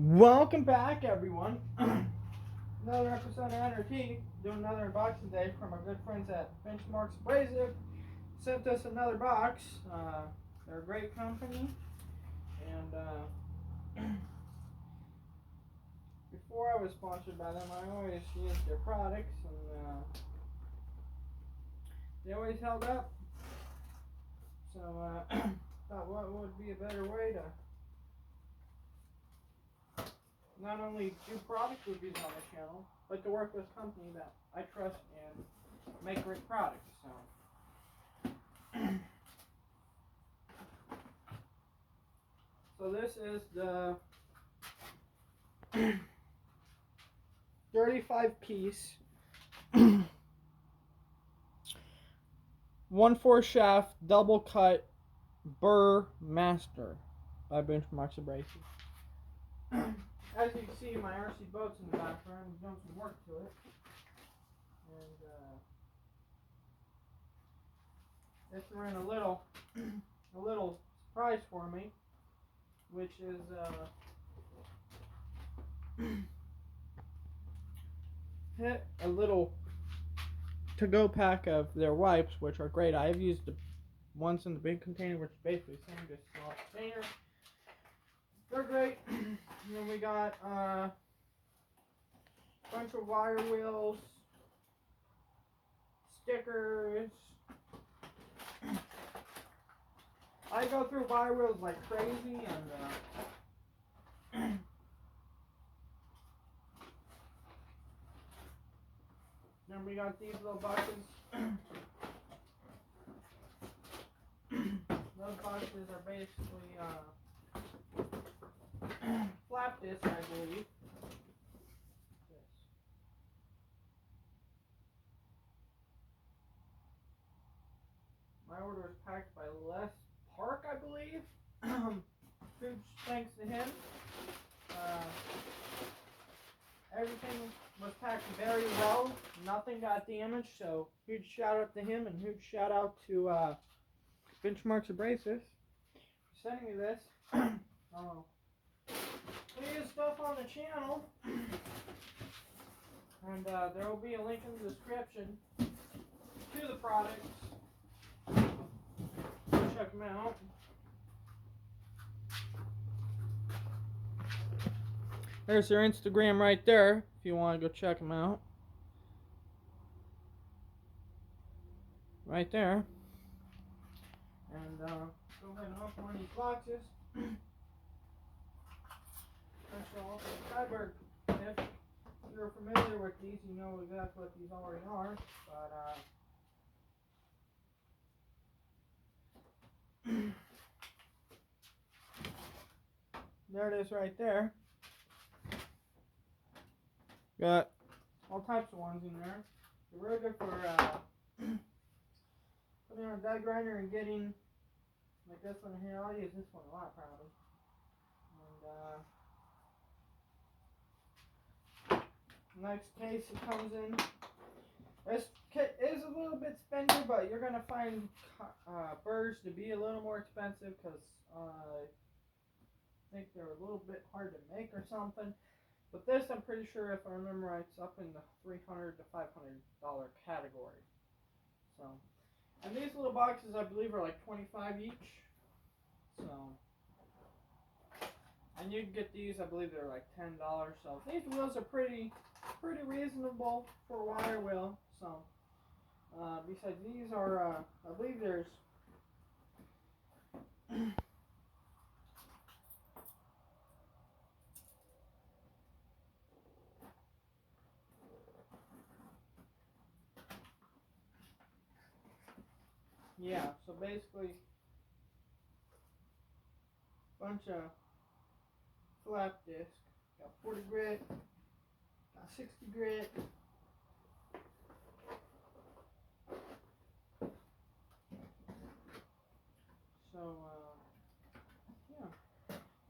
Welcome back, everyone. Another episode of N.R.T. Doing another unboxing today from our good friends at benchmarkabrasives. Sent us another box. They're a great company, and before I was sponsored by them, I always used their products, and they always held up. So thought what would be a better way to not only do product reviews on the channel, but to work with a company that I trust and make great products. So this is the 35-piece 1/4 shaft double cut burr master by benchmarkabrasives. As you can see, my R.C. boat's in the background. We've done some work to it, and they threw in a little surprise for me, which is a little to-go pack of their wipes, which are great. I have used the ones in the big container, which is basically the same, just small container. They're great. And then we got a bunch of wire wheels, stickers. I go through wire wheels like crazy, and then we got these little boxes. Those boxes are basically flap disc, I believe. Yes. My order was packed by Les Park, I believe. Huge thanks to him. Everything was packed very well. Nothing got damaged, so huge shout out to him, and huge shout out to benchmarkabrasives for sending me this. Plenty of stuff on the channel, and there will be a link in the description to the products. Check them out. There's their Instagram right there if you want to go check them out. Right there. And go ahead and open one of these boxes. If you're familiar with these, you know exactly what these already are. But there it is right there. Got all types of ones in there. They're really good for putting on a die grinder and getting, like this one here. I'll use this one a lot probably. And next case it comes in. This kit is a little bit spendy, but you're gonna find burrs to be a little more expensive because I think they're a little bit hard to make or something. But this, I'm pretty sure, if I remember right, it's up in the $300 to $500 category. So, and these little boxes, I believe, are like $25 each. So, and you can get these, I believe they're like $10. So these wheels are pretty reasonable for a wire wheel. So, besides these are, I believe there's yeah, so basically a bunch of flap disc. Got 40 grit, got 60 grit. So, yeah.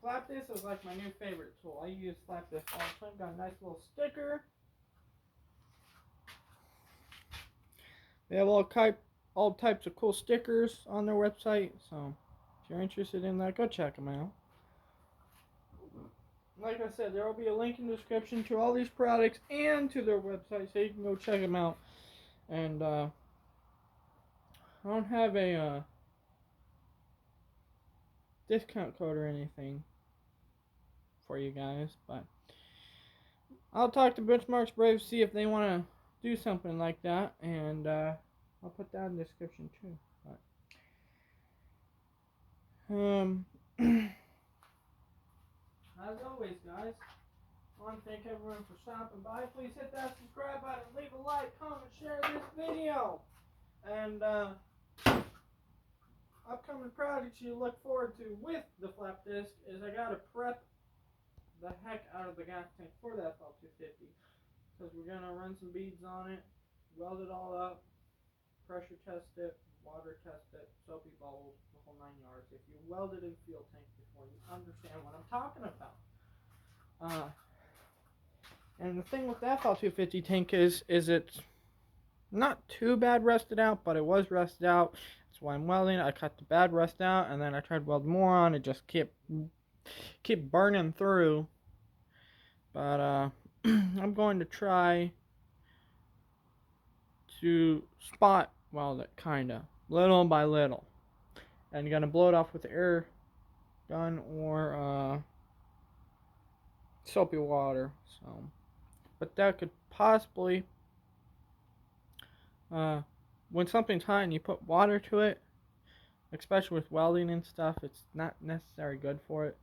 Flap disc is like my new favorite tool. I use flap disc all the time. Got a nice little sticker. They have all types of cool stickers on their website. So, if you're interested in that, go check them out. like I said, there will be a link in the description to all these products and to their website, so you can go check them out. And I don't have a discount code or anything for you guys, but I'll talk to Benchmarks Braves, see if they want to do something like that, and I'll put that in the description too. But, as always, guys, I want to thank everyone for stopping by. Please hit that subscribe button, leave a like, comment, share this video, and upcoming projects you look forward to with the flap disc is I gotta prep the heck out of the gas tank for that FL250, because we're gonna run some beads on it, weld it all up, pressure test it, water test it, soapy bubbles, the whole 9 yards. If you welded in fuel tank before, you understand what I'm talking about. And the thing with the FL250 tank is it's not too bad rusted out, but it was rusted out. That's why I'm welding. I cut the bad rust out, and then I tried to weld more on. It just keep burning through. But I'm going to try to spot weld it, kinda, little by little, and you're gonna blow it off with the air gun or soapy water. So, but that could possibly, when something's hot and you put water to it, especially with welding and stuff, it's not necessarily good for it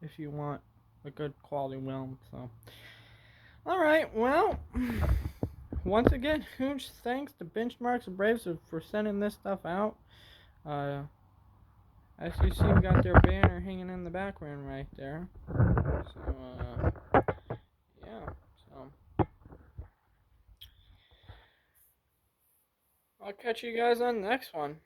if you want a good quality weld. So, alright, well, once again, huge thanks to benchmarkabrasives for sending this stuff out. As you see, we got their banner hanging in the background right there. So, yeah, so I'll catch you guys on the next one.